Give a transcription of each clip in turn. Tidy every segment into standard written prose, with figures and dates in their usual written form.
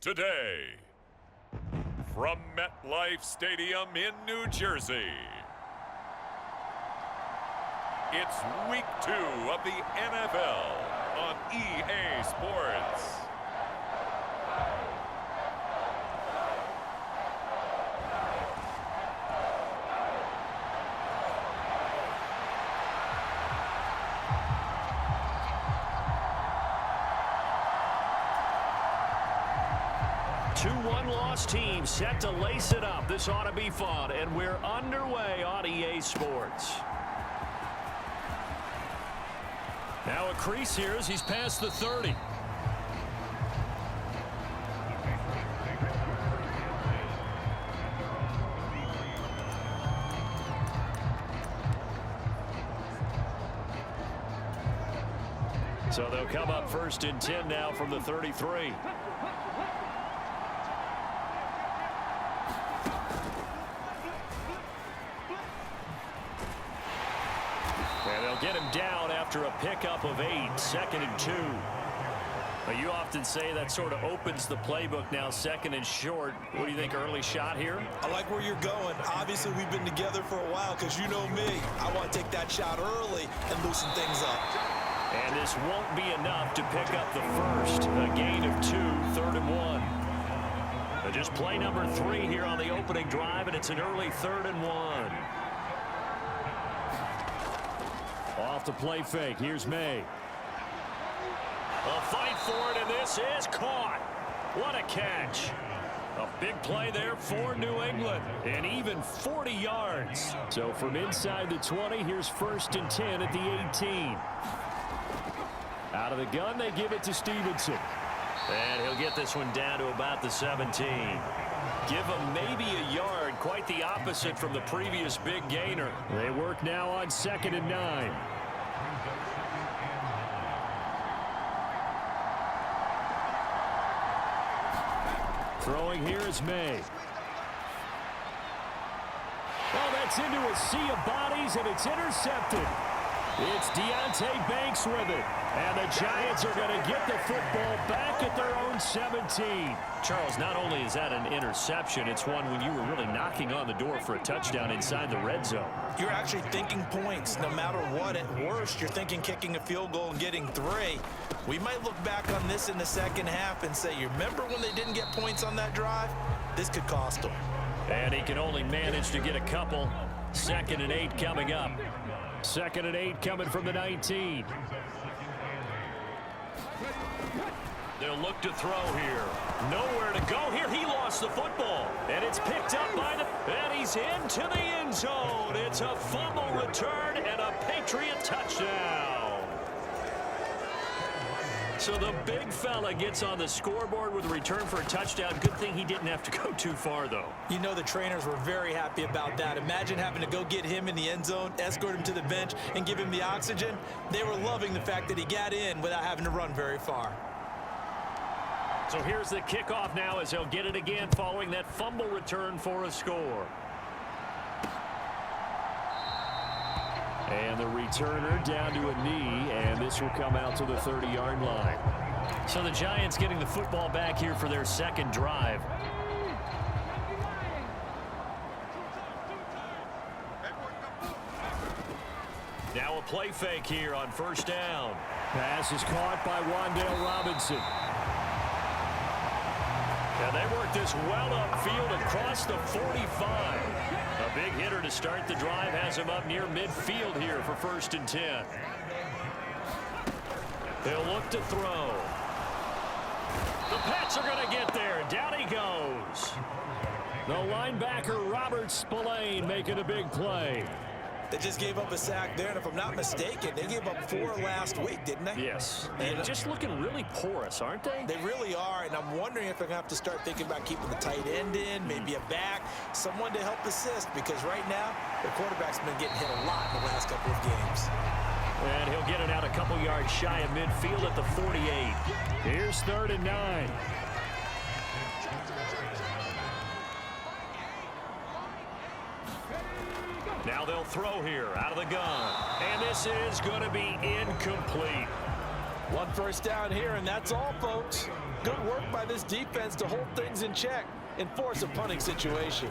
today. From MetLife Stadium in New Jersey, it's Week 2 of the NFL on EA Sports. Two one-loss teams set to lace it up. This ought to be fun, and we're underway on EA Sports. Now a crease here as he's past the 30. So they'll come up 1st and 10 now from the 33. Get him down after a pickup of 8, 2nd and 2. But you often say that sort of opens the playbook now, 2nd and short. What do you think, early shot here? I like where you're going. Obviously, we've been together for a while because you know me. I want to take that shot early and loosen things up. And this won't be enough to pick up the first. A gain of 2, 3rd and 1. But just play number 3 here on the opening drive, and it's an early 3rd and 1. Off the play fake. Here's May. A fight for it, and this is caught. What a catch. A big play there for New England, and even 40 yards. So from inside the 20, here's 1st and 10 at the 18. Out of the gun, they give it to Stevenson. And he'll get this one down to about the 17. Give him maybe a yard, quite the opposite from the previous big gainer. They work now on 2nd and 9. Throwing here is May. Oh, that's into a sea of bodies, and it's intercepted. It's Deonte Banks with it. And the Giants are going to get the football back at their own 17. Charles, not only is that an interception, it's one when you were really knocking on the door for a touchdown inside the red zone. You're actually thinking points. No matter what, at worst, you're thinking kicking a field goal and getting 3. We might look back on this in the second half and say, you remember when they didn't get points on that drive? This could cost them. And he can only manage to get a couple. 2nd and 8 coming up. 2nd and 8 coming from the 19. They'll look to throw here. Nowhere to go here. He lost the football. And it's picked up by the... And he's into the end zone. It's a fumble return and a Patriot touchdown. So the big fella gets on the scoreboard with a return for a touchdown. Good thing he didn't have to go too far, though. You know the trainers were very happy about that. Imagine having to go get him in the end zone, escort him to the bench, and give him the oxygen. They were loving the fact that he got in without having to run very far. So here's the kickoff now as he'll get it again following that fumble return for a score. And the returner down to a knee, and this will come out to the 30-yard line. So the Giants getting the football back here for their 2nd drive. Now a play fake here on 1st down. Pass is caught by Wan'Dale Robinson. And they work this well upfield across the 45. A big hitter to start the drive has him up near midfield here for 1st and 10. He'll look to throw. The Pats are going to get there. Down he goes. The linebacker Robert Spillane making a big play. They just gave up a sack there, and if I'm not mistaken, they gave up 4 last week, didn't they? Yes. And just looking really porous, aren't they? They really are, and I'm wondering if they're going to have to start thinking about keeping the tight end in, maybe a back, someone to help assist, because right now, the quarterback's been getting hit a lot in the last couple of games. And he'll get it out a couple yards shy of midfield at the 48. Here's 3rd and 9. Now they'll throw here out of the gun. And this is going to be incomplete. One first down here, and that's all, folks. Good work by this defense to hold things in check and force a punting situation.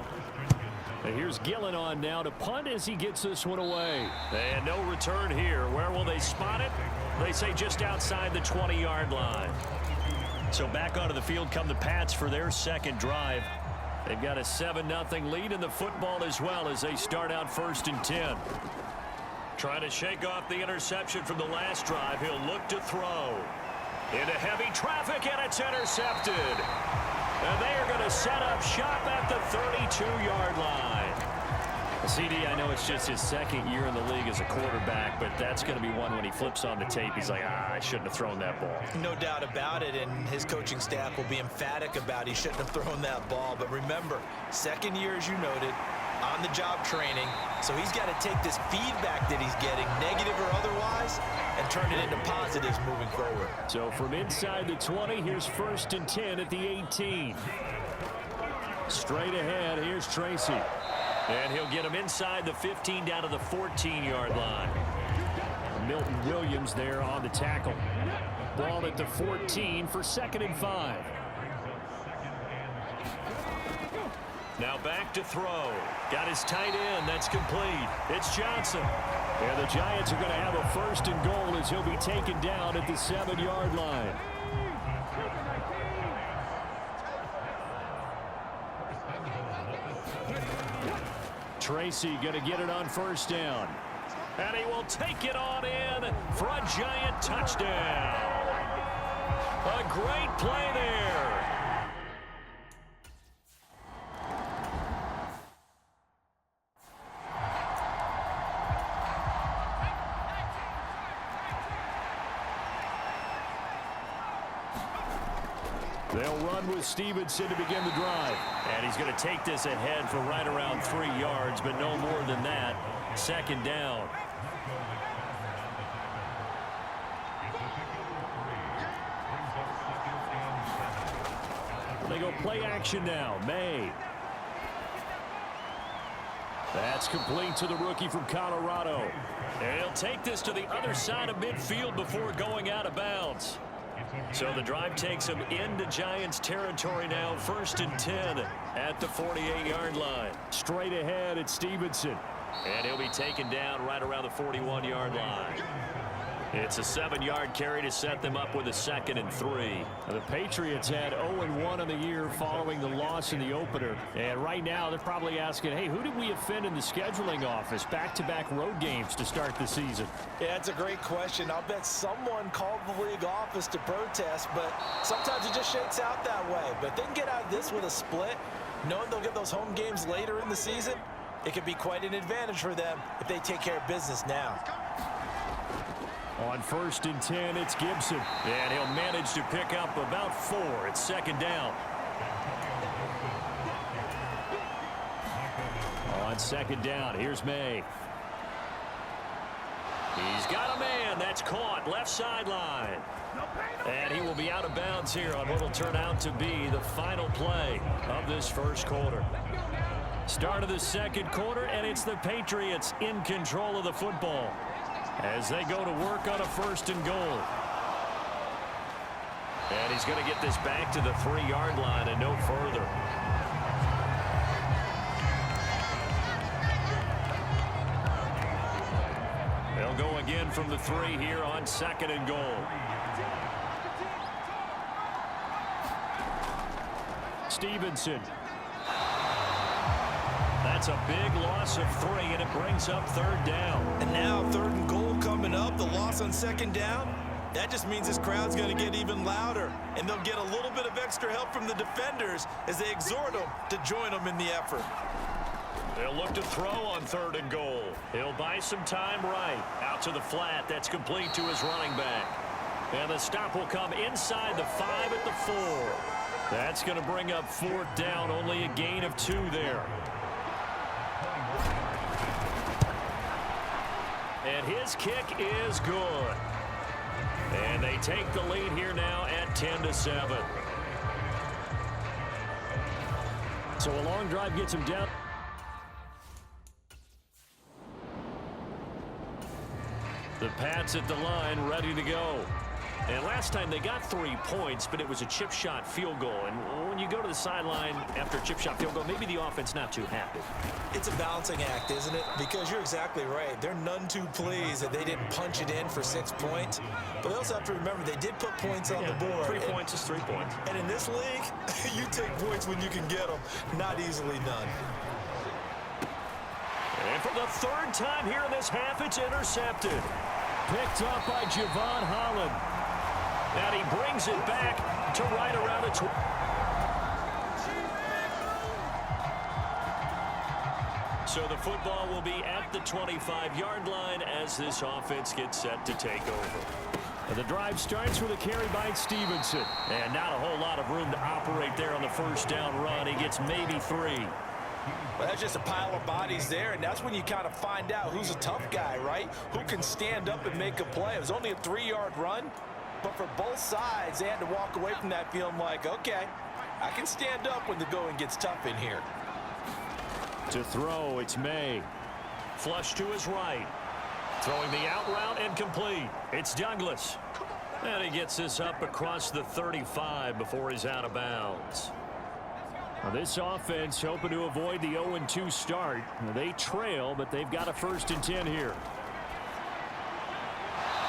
And here's Gillen on now to punt as he gets this one away. And no return here. Where will they spot it? They say just outside the 20-yard line. So back onto the field come the Pats for their second drive. They've got a 7-0 lead in the football as well as they start out 1st and 10. Trying to shake off the interception from the last drive. He'll look to throw. Into heavy traffic, and it's intercepted. And they are going to set up shop at the 32-yard line. CD, I know it's just his second year in the league as a quarterback, but that's going to be one when he flips on the tape. He's like, I shouldn't have thrown that ball. No doubt about it, and his coaching staff will be emphatic about he shouldn't have thrown that ball. But remember, second year, as you noted, on-the-job training, so he's got to take this feedback that he's getting, negative or otherwise, and turn it into positives moving forward. So from inside the 20, here's 1st and 10 at the 18. Straight ahead, here's Tracy. And he'll get him inside the 15 down to the 14-yard line. Milton Williams there on the tackle. Ball at the 14 for 2nd and 5. Now back to throw. Got his tight end. That's complete. It's Johnson. And the Giants are going to have a 1st and goal as he'll be taken down at the 7-yard line. Tracy going to get it on 1st down. And he will take it on in for a Giant touchdown. A great play there. They'll run with Stevenson to begin the drive. And he's going to take this ahead for right around 3 yards, but no more than that. 2nd down. They go play action now. May. That's complete to the rookie from Colorado. And he'll take this to the other side of midfield before going out of bounds. So the drive takes him into Giants territory now. 1st and 10 at the 48-yard line. Straight ahead at Stevenson. And he'll be taken down right around the 41-yard line. It's a 7-yard carry to set them up with a 2nd and 3. The Patriots had 0-1 on the year following the loss in the opener. And right now they're probably asking, hey, who did we offend in the scheduling office? Back-to-back road games to start the season. Yeah, it's a great question. I'll bet someone called the league office to protest, but sometimes it just shakes out that way. But if they can get out of this with a split, knowing they'll get those home games later in the season, it could be quite an advantage for them if they take care of business now. On 1st and 10, it's Gibson. And he'll manage to pick up about 4. It's 2nd down. On 2nd down, here's May. He's got a man. That's caught. Left sideline. And he will be out of bounds here on what will turn out to be the final play of this 1st quarter. Start of the 2nd quarter, and it's the Patriots in control of the football as they go to work on a 1st and goal. And he's going to get this back to the 3-yard line and no further. They'll go again from the 3 here on 2nd and goal. Stevenson. That's a big loss of 3, and it brings up 3rd down. And now 3rd and goal coming up. The loss on 2nd down. That just means this crowd's going to get even louder, and they'll get a little bit of extra help from the defenders as they exhort them to join them in the effort. They'll look to throw on 3rd and goal. He'll buy some time right. Out to the flat. That's complete to his running back. And the stop will come inside the 5 at the 4. That's going to bring up 4th down. Only a gain of 2 there. And his kick is good. And they take the lead here now at 10-7. So a long drive gets him down. The Pats at the line, ready to go. And last time they got 3 points, but it was a chip shot field goal. And when you go to the sideline after a chip shot field goal, maybe the offense not too happy. It's a balancing act, isn't it? Because you're exactly right. They're none too pleased that they didn't punch it in for 6 points. But they also have to remember they did put points on the board. 3 points is 3 points. And in this league, you take points when you can get them, not easily done. And for the 3rd time here in this half, it's intercepted. Picked up by Javon Holland. And he brings it back to right around the 20. So the football will be at the 25-yard line as this offense gets set to take over. And the drive starts with a carry by Stevenson. And not a whole lot of room to operate there on the first down run. He gets maybe 3. Well, that's just a pile of bodies there, and that's when you kind of find out who's a tough guy, right? Who can stand up and make a play. It was only a 3-yard run, but for both sides, they had to walk away from that feeling like, okay, I can stand up when the going gets tough in here. To throw, it's May. Flush to his right. Throwing the out route and complete. It's Douglas. And he gets this up across the 35 before he's out of bounds. Now this offense hoping to avoid the 0-2 start. They trail, but they've got a 1st and 10 here.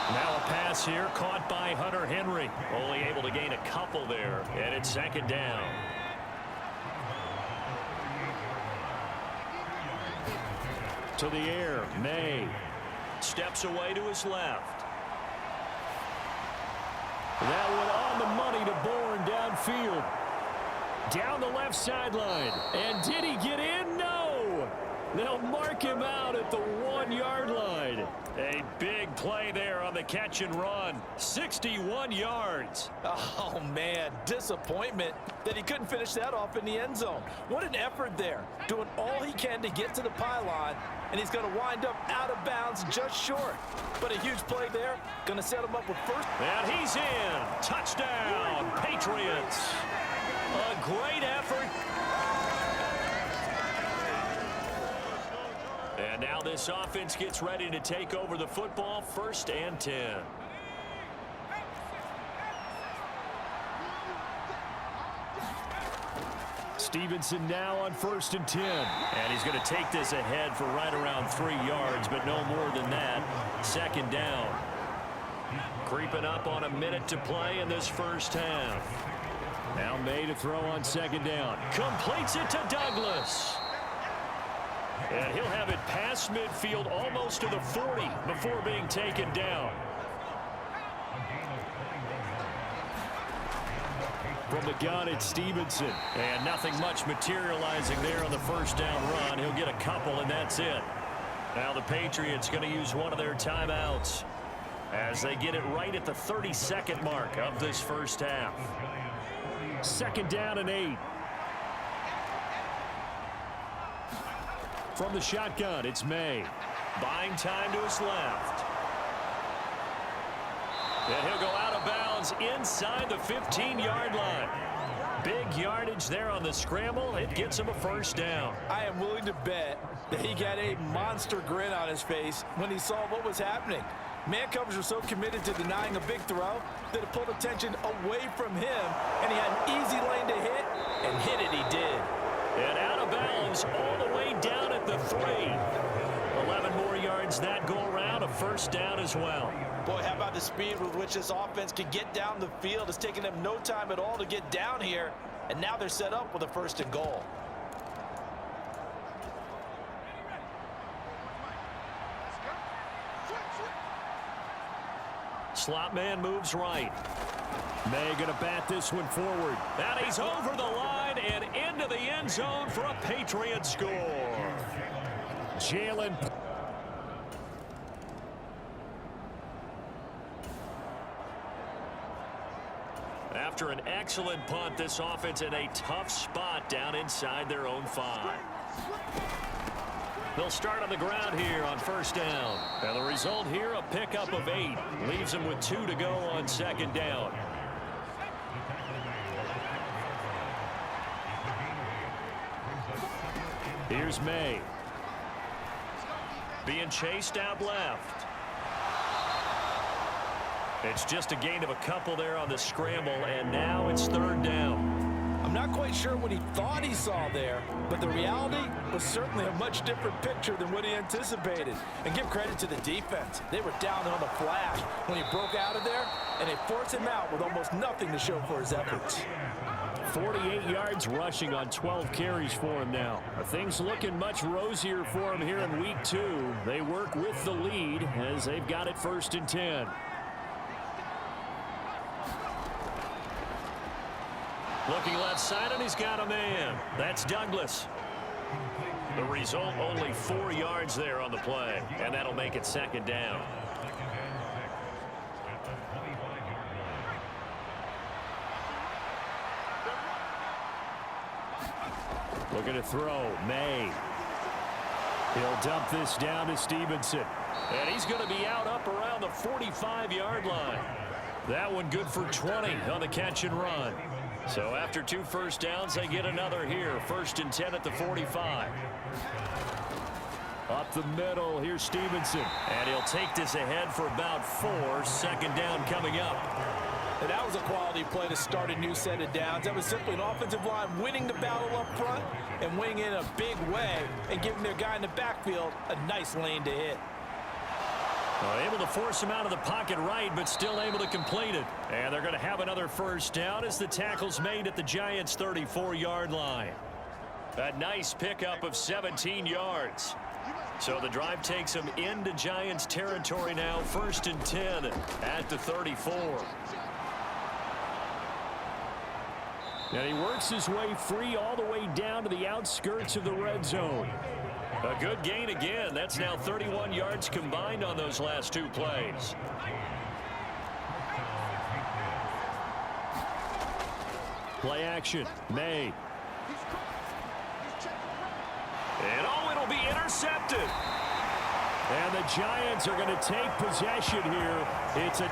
Now a pass here caught by Hunter Henry. Only able to gain a couple there, and it's 2nd down. To the air, May. Steps away to his left. That one on the money to Bourne downfield. Down the left sideline. And did he get in? No. They'll mark him out at the 1-yard line. A big play there on the catch and run. 61 yards. Oh, man, disappointment that he couldn't finish that off in the end zone. What an effort there. Doing all he can to get to the pylon, and he's going to wind up out of bounds just short. But a huge play there. Going to set him up with 1st. And he's in. Touchdown, Patriots. A great effort. And now this offense gets ready to take over the football. 1st and 10. Stevenson now on 1st and 10. And he's going to take this ahead for right around 3 yards, but no more than that. 2nd down. Creeping up on a minute to play in this first half. Now May to throw on 2nd down. Completes it to Douglas. And he'll have it past midfield almost to the 40 before being taken down. From the gun, it's Stevenson. And nothing much materializing there on the first down run. He'll get a couple, and that's it. Now the Patriots going to use one of their timeouts as they get it right at the 32nd mark of this first half. 2nd down and 8. From the shotgun, it's May. Buying time to his left. And he'll go out of bounds inside the 15-yard line. Big yardage there on the scramble. It gets him a 1st down. I am willing to bet that he got a monster grin on his face when he saw what was happening. Man coverage was so committed to denying a big throw that it pulled attention away from him, and he had an easy lane to hit, and hit it he did. And out of bounds all the way down at the 3. 11 more yards that go around, a 1st down as well. Boy, how about the speed with which this offense can get down the field? It's taken them no time at all to get down here, and now they're set up with a 1st and goal. Slot man moves right. May going to bat this one forward. And he's over the line and into the end zone for a Patriot score. Jalen. After an excellent punt, this offense in a tough spot down inside their own 5. They'll start on the ground here on 1st down. And the result here, a pickup of 8. Leaves them with 2 to go on 2nd down. Here's May. Being chased out left. It's just a gain of a couple there on the scramble, and now it's third down. I'm not quite sure what he thought he saw there, but the reality was certainly a much different picture than what he anticipated. And give credit to the defense. They were down on the flash when he broke out of there, and they forced him out with almost nothing to show for his efforts. 48 yards rushing on 12 carries for him now. Things looking much rosier for him here in week 2. They work with the lead as they've got it 1st and 10. Looking left side, and he's got a man. That's Douglas. The result, only 4 yards there on the play, and that'll make it 2nd down. Looking to throw, May. He'll dump this down to Stevenson. And he's going to be out up around the 45-yard line. That one good for 20 on the catch and run. So after 2 first downs, they get another here. 1st and 10 at the 45. Up the middle, here's Stevenson. And he'll take this ahead for about 4. 2nd down coming up. And that was a quality play to start a new set of downs. That was simply an offensive line winning the battle up front and winning it in a big way and giving their guy in the backfield a nice lane to hit. Able to force him out of the pocket right, but still able to complete it. And they're going to have another first down as the tackle's made at the Giants' 34-yard line. A nice pickup of 17 yards. So the drive takes them into Giants territory now. 1st and 10 at the 34. And he works his way free all the way down to the outskirts of the red zone. A good gain again. That's now 31 yards combined on those last 2 plays. Play action. May. And it'll be intercepted. And the Giants are going to take possession here. It's a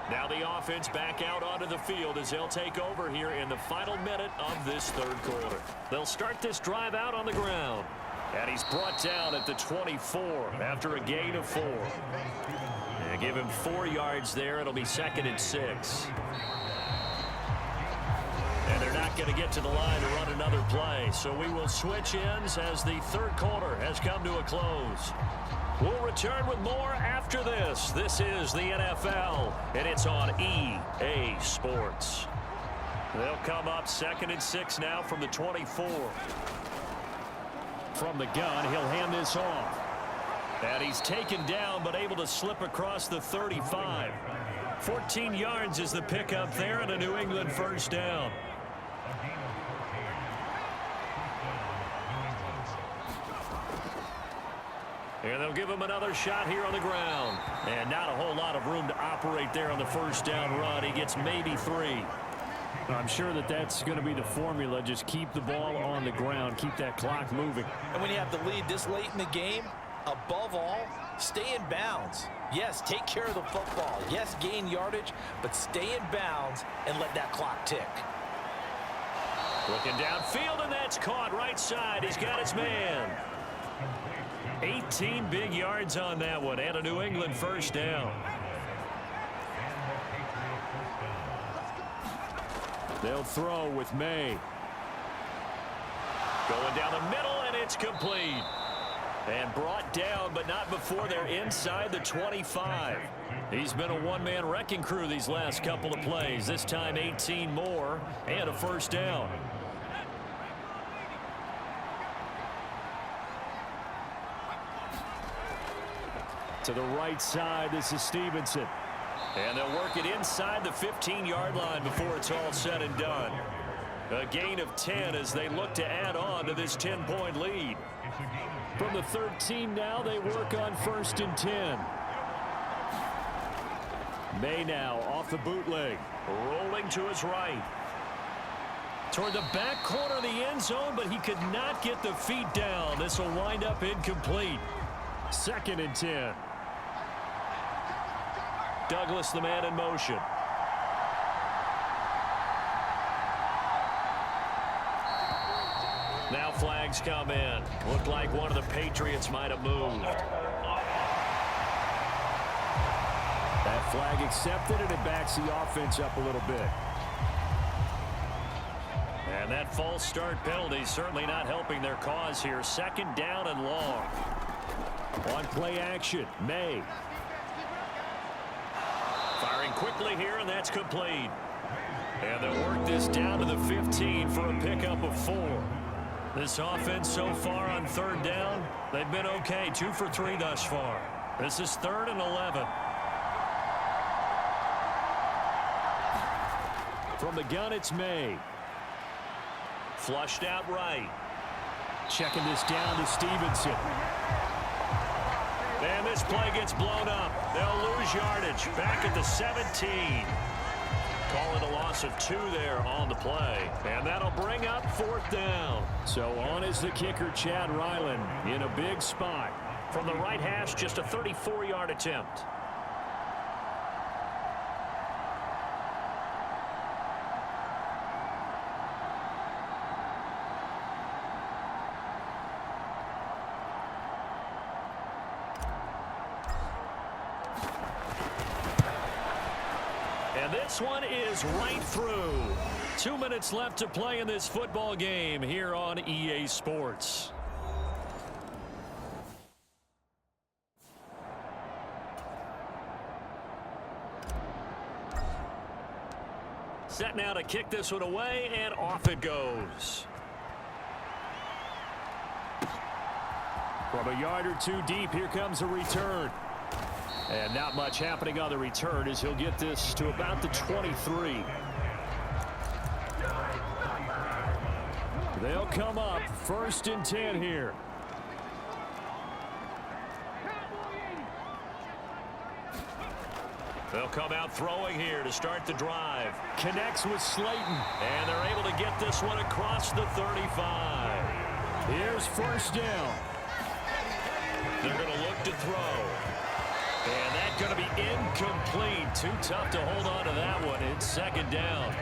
Now the offense back out onto the field as they'll take over here in the final minute of this 3rd quarter. They'll start this drive out on the ground. And he's brought down at the 24 after a gain of 4. And give him 4 yards there. It'll be 2nd and 6. And they're not going to get to the line to run another play. So we will switch ends as the 3rd quarter has come to a close. We'll return with more after this. This is the NFL, and it's on EA Sports. They'll come up 2nd and 6 now from the 24. From the gun, he'll hand this off. And he's taken down, but able to slip across the 35. 14 yards is the pickup there, and a New England first down. And they'll give him another shot here on the ground. And not a whole lot of room to operate there on the first down run. He gets maybe 3. I'm sure that's going to be the formula. Just keep the ball on the ground. Keep that clock moving. And when you have the lead this late in the game, above all, stay in bounds. Yes, take care of the football. Yes, gain yardage, but stay in bounds and let that clock tick. Looking downfield, and that's caught right side. He's got his man. 18 big yards on that one, and a New England first down. They'll throw with May. Going down the middle, and it's complete. And brought down, but not before they're inside the 25. He's been a one-man wrecking crew these last couple of plays. This time 18 more, and a first down. To the right side, this is Stevenson. And they'll work it inside the 15-yard line before it's all said and done. A gain of 10 as they look to add on to this 10-point lead. From the 13 now, they work on 1st and 10. May now off the bootleg. Rolling to his right. Toward the back corner of the end zone, but he could not get the feet down. This will wind up incomplete. 2nd and 10. Douglas, the man in motion. Now flags come in. Looked like one of the Patriots might have moved. That flag accepted, and it backs the offense up a little bit. And that false start penalty certainly not helping their cause here. Second down and long. On play action, May. Firing quickly here, and that's complete. And they'll work this down to the 15 for a pickup of 4. This offense so far on third down, they've been okay. 2 for 3 thus far. This is 3rd and 11. From the gun, it's May. Flushed out right. Checking this down to Stevenson. And this play gets blown up. They'll lose yardage. Back at the 17. Call it a loss of 2 there on the play. And that'll bring up 4th down. So on is the kicker, Chad Ryland, in a big spot. From the right hash, just a 34-yard attempt. And this one is right through. 2 minutes left to play in this football game here on EA Sports. Set now to kick this one away, and off it goes. From a yard or 2 deep, here comes a return. And not much happening on the return as he'll get this to about the 23. They'll come up 1st and 10 here. They'll come out throwing here to start the drive. Connects with Slayton. And they're able to get this one across the 35. Here's 1st down. They're going to look to throw. And that's going to be incomplete. Too tough to hold on to that one. It's 2nd down.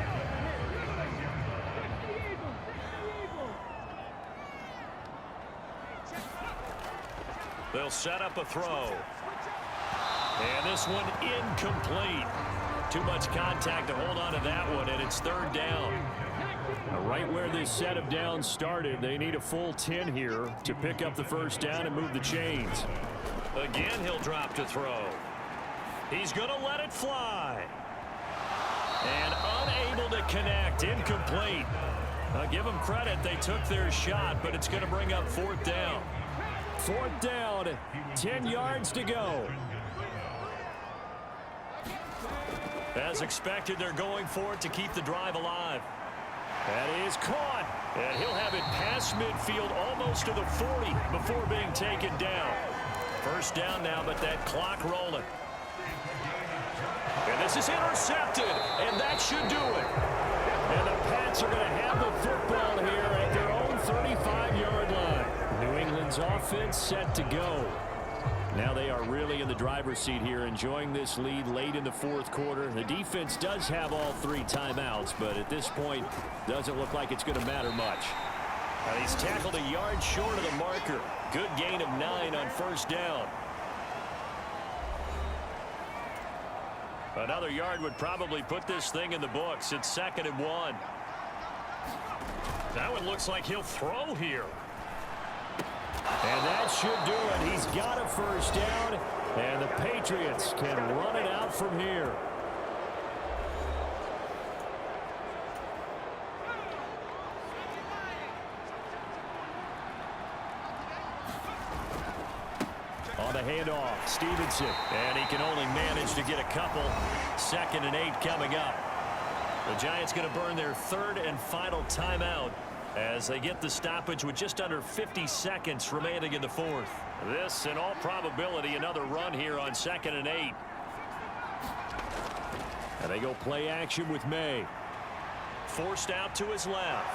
They'll set up a throw. And this one incomplete. Too much contact to hold on to that one, and it's 3rd down. Right where this set of downs started, they need a full 10 here to pick up the 1st down and move the chains. Again, he'll drop to throw. He's going to let it fly. And unable to connect. Incomplete. I'll give them credit. They took their shot, but it's going to bring up 4th down. 4th down, 10 yards to go. As expected, they're going for it to keep the drive alive. That is caught. And he'll have it past midfield almost to the 40 before being taken down. 1st down now, but that clock rolling. And this is intercepted, and that should do it. And the Pats are going to have the football here at their own 35-yard line. New England's offense set to go. Now they are really in the driver's seat here, enjoying this lead late in the 4th quarter. The defense does have all 3 timeouts, but at this point, doesn't look like it's going to matter much. Now he's tackled a yard short of the marker. Good gain of 9 on 1st down. Another yard would probably put this thing in the books. It's 2nd and 1. That one looks like he'll throw here. And that should do it. He's got a 1st down, and the Patriots can run it out from here. On the handoff, Stevenson. And he can only manage to get a couple. 2nd and 8 coming up. The Giants going to burn their 3rd and final timeout as they get the stoppage with just under 50 seconds remaining in the 4th. This, in all probability, another run here on 2nd and 8. And they go play action with May. Forced out to his left.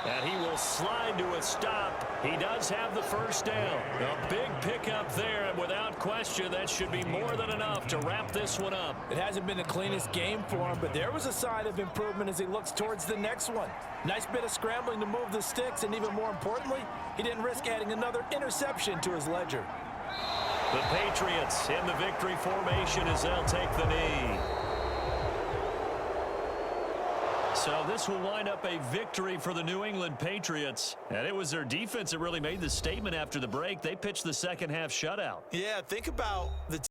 And he will slide to a stop. He does have the first down. A big pickup there, and without question, that should be more than enough to wrap this one up. It hasn't been the cleanest game for him, but there was a sign of improvement as he looks towards the next one. Nice bit of scrambling to move the sticks, and even more importantly, he didn't risk adding another interception to his ledger. The Patriots in the victory formation as they'll take the knee. So this will wind up a victory for the New England Patriots. And it was their defense that really made the statement after the break. They pitched the second half shutout. Yeah, think about the